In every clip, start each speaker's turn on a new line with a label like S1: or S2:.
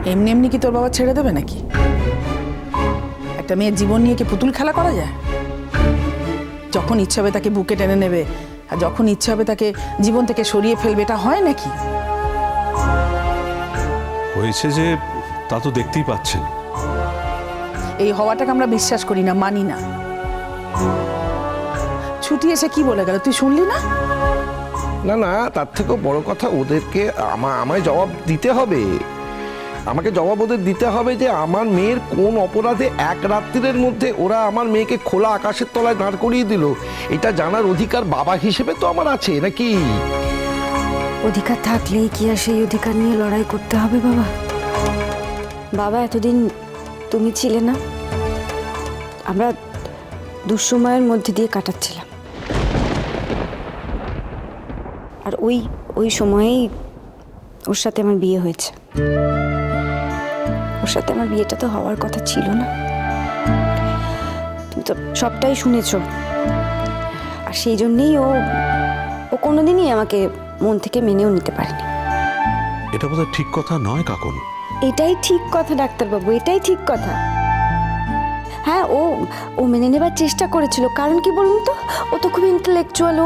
S1: এমনি এমনি কি তোর বাবা ছেড়ে দেবে নাকি? একটা মেয়ের জীবন নিয়ে কি পুতুল খেলা করা যায়? যখন ইচ্ছা হবে তাকে বুকে টেনে নেবে, আর যখন ইচ্ছা হবে তাকে জীবন থেকে সরিয়ে ফেলবে, এটা হয় নাকি?
S2: হয়েছে যে তা তো দেখতেই পাচ্ছেন।
S1: এই হওয়াটাকে আমরা বিশ্বাস করি না, মানি না। ছুটি এসে কি বলে গেল তুই শুনলি না?
S3: না না, তার থেকেও বড় কথা ওদেরকে আমায় জবাব দিতে হবে। আমাকে জবাব ওদের দিতে হবে যে আমার মেয়ের কোন অপরাধে এক রাত্রির মধ্যে ওরা আমার মেয়েকে খোলা আকাশের তলায় দাঁড় করিয়ে দিল, এটা জানার অধিকার বাবা হিসেবে তো আমার আছে নাকি?
S4: অধিকার থাকলেই কি আর সেই অধিকার নিয়ে লড়াই করতে হবে বাবা? বাবা, এতদিন তুমি ছিলে না, আমরা দুঃসময়ের মধ্যে দিয়ে কাটাচ্ছিলাম, আর ওই সময়েই ওর সাথে আমার বিয়ে হয়েছে। ওর সাথে আমার বিয়েটা তো হওয়ার কথা ছিল না। তুমি তো সবটাই শুনেছো, আর সেই জন্যেই ও কোনোদিনই আমাকে মন থেকে মেনেও নিতে পারেনি।
S2: এটা বোধহয় ঠিক কথা নয় কাকুন।
S4: এটাই ঠিক কথা ডাক্তারবাবু, এটাই ঠিক কথা। হ্যাঁ, ও মেনে নেবার চেষ্টা করেছিল, কারণ কি বলুন তো, ও তো খুব ইন্টেলেকচুয়াল,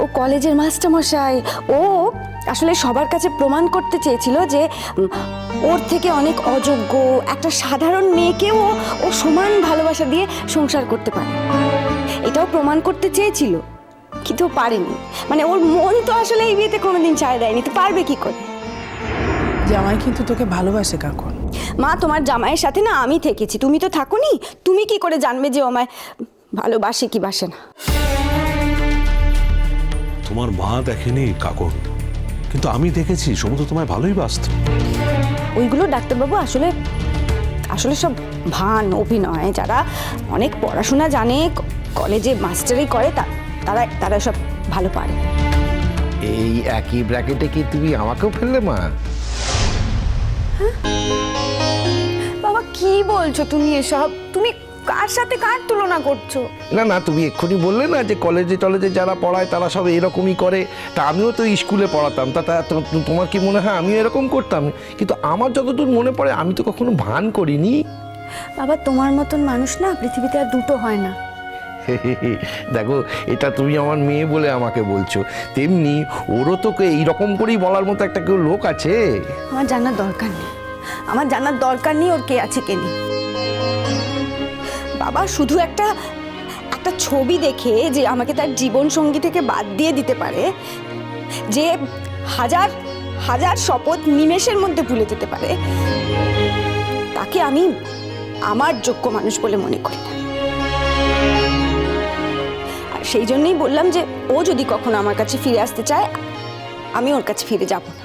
S4: ও কলেজের মাস্টারমশাই। ও আসলে সবার কাছে প্রমাণ করতে চেয়েছিল যে ওর থেকে অনেক অযোগ্য একটা সাধারণ মেয়েকেও ও সমান ভালোবাসা দিয়ে সংসার করতে পারে, এটাও প্রমাণ করতে চেয়েছিল, কিন্তু ও পারেনি। মানে ওর মন তো আসলে এই বিয়েতে কোনোদিন ছাড় দেয়নি, তো পারবে কি করে?
S1: জামাই কিন্তু তোকে ভালোবাসে কাকুন।
S4: মা, তোমার জামাইয়ের সাথে না আমি থেকেছি, তুমি তো থাকোনি। তুমি কি করে জানবে যে ও আমায় ভালোবাসে কি বাসে না?
S2: তোমার মা দেখেনি কাকুন, কিন্তু আমি দেখেছি সমুদ্র তোমায় ভালোই বাসত।
S4: ওইগুলো ডাক্তারবাবু আসলে সব ভান, অভিনয়। যারা অনেক পড়াশোনা জানে, কলেজে মাস্টারি করে, তারা সব ভালো পারে।
S3: এই একই ব্র্যাকেটে কি তুমি আমাকেও ফেললে মা?
S4: বাবা, কি বলছো তুমি এসব? তুমি কার সাথে কার তুলনা করছো?
S3: না না, তুমি এক্ষুনি বললে না যে কলেজে যারা পড়ায় তারা সব এরকমই করে, তা আমিও তো স্কুলে পড়াতাম, তা তোমার কি মনে হয় আমিও এরকম করতাম? কিন্তু আমার যতদূর মনে পড়ে আমি তো কখনো ভান করিনি।
S4: বাবা, তোমার মতন মানুষ না পৃথিবীতে আর দুটো হয় না।
S3: দেখো, এটা তুমি আমার মেয়ে বলে আমাকে বলছো, তেমনি ওরও তো এইরকম করেই বলার মতো একটা কেউ লোক আছে।
S4: আমার জানার দরকার নেই, ওর কে আছে কে নেই। বাবা, শুধু একটা ছবি দেখে যে আমাকে তার জীবন সঙ্গী থেকে বাদ দিয়ে দিতে পারে, যে হাজার শপথ নিমেষের মধ্যে ভুলে যেতে পারে, তাকে আমি আমার যোগ্য মানুষ বলে মনে করি না। আর সেই জন্যই বললাম যে ও যদি কখনো আমার কাছে ফিরে আসতে চায়, আমি ওর কাছে ফিরে যাব না।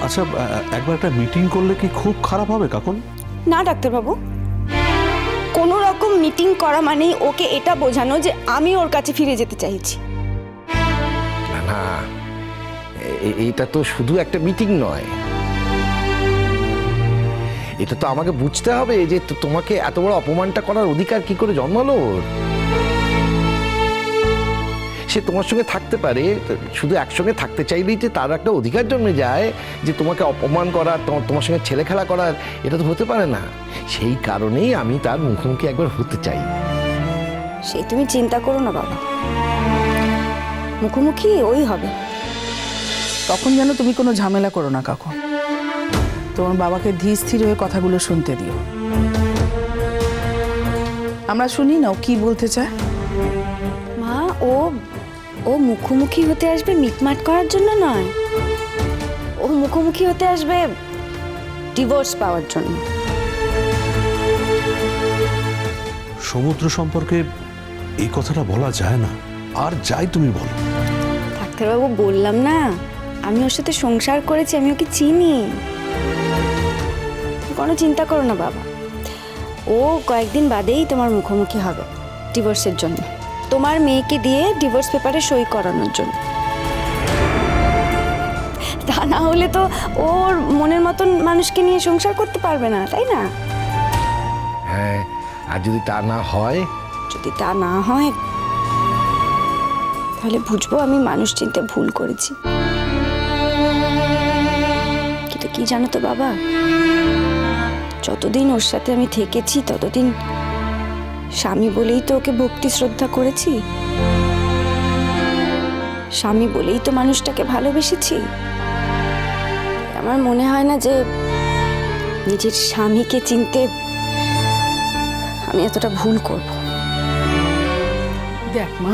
S2: আচ্ছা, একবার একটা মিটিং করলে কি খুব খারাপ হবে কাকুন?
S4: না ডাক্তারবাবু, কোনো রকম মিটিং করা মানেই ওকে এটা বোঝানো যে আমি ওর কাছে ফিরে যেতে চাইছি।
S3: না না, এটা তো শুধু একটা মিটিং নয়, এটা তো আমাকে বুঝতে হবে যে তোমাকে এত বড় অপমানটা করার অধিকার কি করে জন্মালো ওর। সে তোমার সঙ্গে থাকতে পারে, শুধু একসঙ্গে থাকতে চাইলেই যে তার একটা অধিকার জন্মে যায় যে তোমাকে অপমান করার, তোমার সঙ্গে ছেলে খেলা করার, এটা তো হতে পারে না। সেই কারণেই আমি তার মুখোমুখি একবার হতে চাই।
S4: সে তুমি চিন্তা করো না বাবা, মুখোমুখি ওই হবে।
S1: তখন যেন তুমি কোনো ঝামেলা করো না কাকু। তোমার বাবাকে ধীর স্থির হয়ে কথাগুলো শুনতে দিও। আমরা শুনি না ও কি বলতে চায়।
S4: মা, ও মুখোমুখি হতে আসবে মিটমাট করার জন্য নয়, ও মুখোমুখি হতে আসবে ডিভোর্স পাওয়ার জন্য।
S2: সমুদ্র সম্পর্কে এই কথাটা বলা যায় না, আর যাই তুমি বলো।
S4: ডাক্তারবাবু, বললাম না আমি ওর সাথে সংসার করেছি, আমি ওকে চিনি। কোনো চিন্তা করো না বাবা, ও কয়েকদিন বাদেই তোমার মুখোমুখি হবে ডিভোর্সের জন্য, তোমার মেয়েকে দিয়ে ডিভোর্স পেপারে সই করানোর জন্য। তা না হলে তো ওর মনের মতন মানুষকে নিয়ে সংসার করতে পারবে না, তাই না?
S3: হ্যাঁ, আর যদি তা না হয়?
S4: যদি তা না হয় তাহলে বুঝবো আমি মানুষ চিনতে ভুল করেছি। কিন্তু কি জানো তো বাবা, যতদিন ওর সাথে আমি থেকেছি ততদিন স্বামী বলেই তো ওকে ভক্তি শ্রদ্ধা করেছি, স্বামী বলেই তো মানুষটাকে ভালোবেসেছি। আমার মনে হয় না যে নিজের স্বামীকে চিনতে আমি এতটা ভুল করব।
S1: দেখ মা,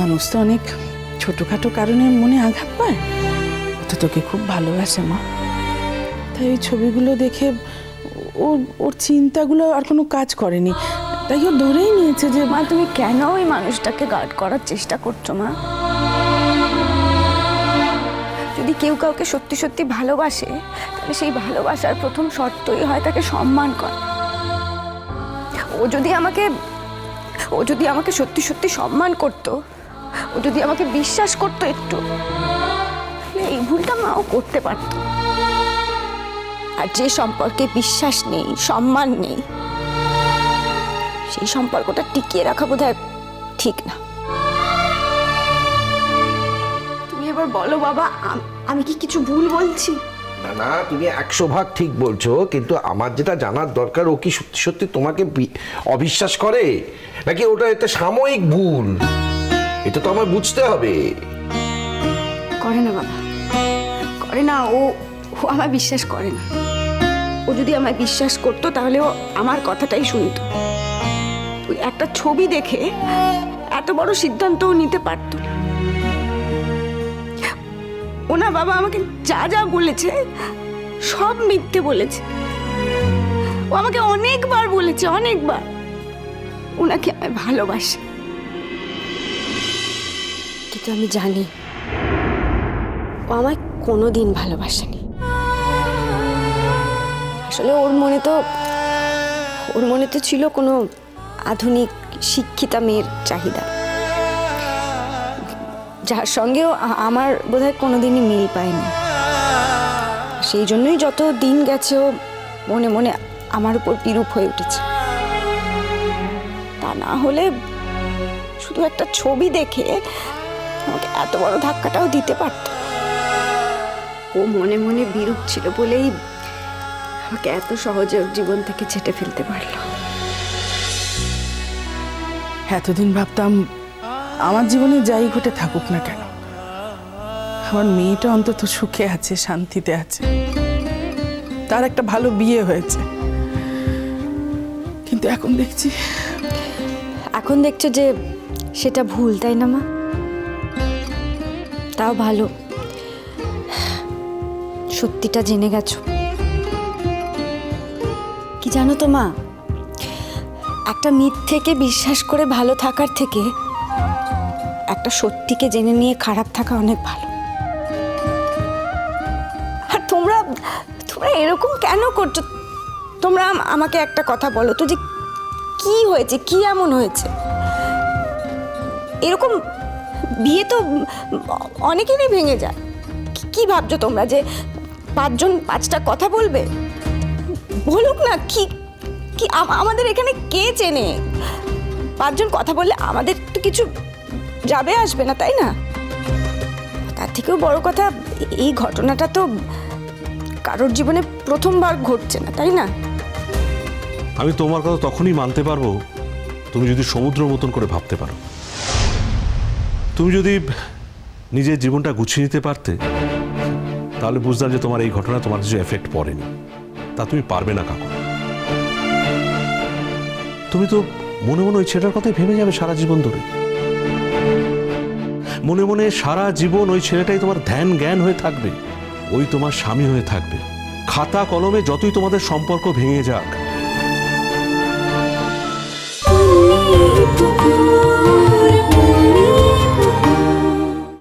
S1: মানুষ তো অনেক ছোটখাটো কারণে মনে আঘাত পায়। ও তো তোকে খুব ভালোবাসে মা, তাই ওই ছবিগুলো দেখে ওর চিন্তাগুলো আর কোনো কাজ করেনি, তাই ও ধরেই নিয়েছে যে
S4: মা তুমি কেন ওই মানুষটাকে গার্ড করার চেষ্টা করছো মা? যদি কেউ কাউকে সত্যি সত্যি ভালোবাসে তাহলে সেই ভালোবাসার প্রথম শর্তই হয় তাকে সম্মান করা। ও যদি আমাকে সত্যি সত্যি সম্মান করতো, ও যদি আমাকে বিশ্বাস করতো একটু, তাহলে এই ভুলটা মাও করতে পারতো। আর যে সম্পর্কে বিশ্বাস নেই, সম্মান নেই, সেই সম্পর্কটা টিকিয়ে রাখা বোধহয় ঠিক না। তুমি এবার বলো বাবা, আমি কি কিছু ভুল বলছি?
S3: না না, তুমি 100% ঠিক বলছো, কিন্তু আমার যেটা জানার দরকার, ও কি সত্যি সত্যি তোমাকে অবিশ্বাস করে, নাকি ওটা একটা সাময়িক ভুল? এটা তো আমার বুঝতে হবে।
S4: করে না বাবা, করে না। ও আমায় বিশ্বাস করে না। ও যদি আমায় বিশ্বাস করতো তাহলে ও আমার কথাটাই শুনতো। ওই একটা ছবি দেখে এত বড় সিদ্ধান্তও নিতে পারতো না। ওনা বাবা আমাকে যা যা বলেছে সব মিথ্যে বলেছে। ও আমাকে অনেকবার বলেছে, অনেকবার ওনাকে আমি ভালোবাসি। কিন্তু আমি জানি ও আমায় কোনোদিন ভালোবাসেনি। আসলে ওর মনে তো ছিল কোনো আধুনিক শিক্ষিতা মেয়ের চাহিদা, যার সঙ্গেও আমার বোধহয় কোনোদিনই মিল পায়নি। সেই জন্যই যত দিন গেছে ও মনে মনে আমার উপর বিরূপ হয়ে উঠেছে। তা না হলে শুধু একটা ছবি দেখে আমাকে এত বড় ধাক্কাটাও দিতে পারত। ও মনে মনে বিরূপ ছিল বলেই আমাকে এত সহজে ওর জীবন থেকে ছেটে ফেলতে পারলো।
S1: এতদিন ভাবতাম আমার জীবনে যাই ঘটে থাকুক না কেন, আমার মেয়েটা অন্তত সুখে আছে, শান্তিতে আছে, তার একটা ভালো বিয়ে হয়েছে। কিন্তু এখন দেখছো যে সেটা ভুল, তাই না মা? তাও ভালো সত্যিটা জেনে গেছো। কি জানো তো মা, একটা মিথ্যেকে বিশ্বাস করে ভালো থাকার থেকে একটা সত্যিকে জেনে নিয়ে খারাপ থাকা অনেক ভালো। আর তোমরা এরকম কেন করছো? তোমরা আমাকে একটা কথা বলো তো, যে কি হয়েছে, কি এমন হয়েছে? এরকম বিয়ে তো অনেকেরই ভেঙে যায়। কি ভাবছো তোমরা যে 5 জন 5টা কথা বলবে? বলুক না, কি আমাদের এখানে কে চেনে? 5 জন কথা বললে আমাদের তো কিছু যাবে আসবে না, তাই না? তার থেকেও বড় কথা, এই ঘটনাটা তো কারোর জীবনে প্রথমবার ঘটছে না, তাই না?
S2: আমি তোমার কথা তখনই মানতে পারবো তুমি যদি সমুদ্র মতন করে ভাবতে পারো। তুমি যদি নিজের জীবনটা গুছিয়ে নিতে পারতে, তাহলে বুঝতাম যে তোমার এই ঘটনা তোমার কিছু এফেক্ট পড়েনি। তা তুমি পারবে না কাকু। তুমি তো মনে মনে ওই ছেলেটার কথাই ভেবে যাবে সারা জীবন ধরে। মনে মনে সারা জীবন ওই ছেলেটাই তোমার ধ্যান জ্ঞান হয়ে থাকবে, ওই তোমার স্বামী হয়ে থাকবে। খাতা কলমে যতই তোমাদের সম্পর্ক ভেঙে যাক,